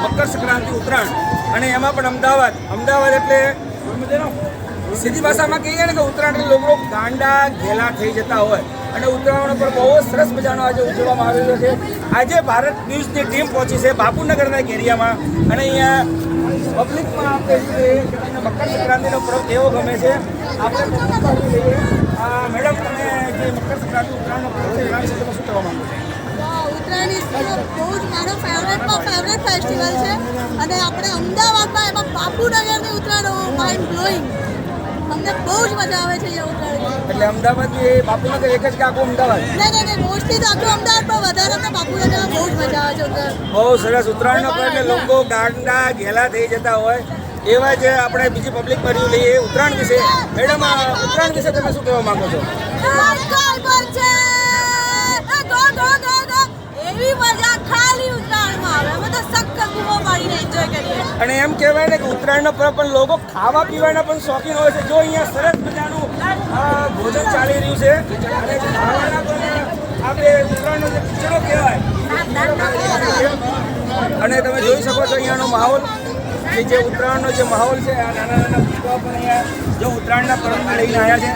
મકર સંક્રાંતિ ઉત્તરાયણ અને એમાં પણ અમદાવાદ એટલે સીધી ભાષામાં કહીએ ને કે ઉત્તરાયણ લોકો ગાંડા ઘેલા થઈ જતા હોય અને ઉત્તરાયણ પર બહુ સરસ મજાનો આજે ઉજવવામાં આવી રહ્યો છે. આજે ભારત ન્યૂઝની ટીમ પહોંચી છે બાપુનગરના એક એરિયામાં અને અહીંયા પબ્લિકમાં આપણે મકર સંક્રાંતિનો પર્વ કેવો ગમે છે આપણે મેડમ તમે જે મકર સંક્રાંતિ ઉત્તરાયણનો પર્વ છે એના વિશે તમે શું કહેવા માંગો છો? ઉત્તરાયણ બહુ જ મારો ફેવરેટ ફેસ્ટિવલ છે અને આપણે અમદાવાદમાં એમાં બાપુનગરની ઉત્તરાયણ માઇન્ડ બ્લોઈંગ. અમને બહુ જ મજા આવે છે અહીંયા ઉત્તરાયણ. એટલે અમદાવાદથી બાપુનગર એક જ કે આખું અમદાવાદ? નહીં મોસ્ટલી તો આખું અમદાવાદ પણ વધારે તો બાપુનગરમાં બહુ જ મજા આવે છે ઉત્તરાયણ. બહુ સરસ. ઉત્તરાયણનો પર્વ એટલે લોકો ગાંડા ઘેલા થઈ જતા હોય એવા જ આપણે બીજી પબ્લિક કર્યું લઈએ ઉત્તરાયણ વિશે. મેડમ ઉત્તરાયણ વિશે તમે શું કહેવા માંગો છો? એવી મજા ખાલી ઉત્તરાયણમાં આવે. અમે તો સખત કૂવો પાડીને એન્જોય કરીએ. અને એમ કહેવાય ને કે ઉત્તરાયણનો પર્વ પણ લોકો ખાવા પીવાના પણ શોખીન હોય છે. જો અહીંયા સરસ મજાનું ભોજન ચાલી રહ્યું છે અને ખાવાના પણ આપણે ઉત્તરાયણનો જે ખીચડો કહેવાય અને તમે જોઈ શકો છો અહીંયાનો માહોલ કે જે ઉત્તરાયણનો જે માહોલ છે આ નાના છોકરાઓ પણ અહીંયા જો ઉત્તરાયણના પર્વમાં લઈને આવ્યા છે.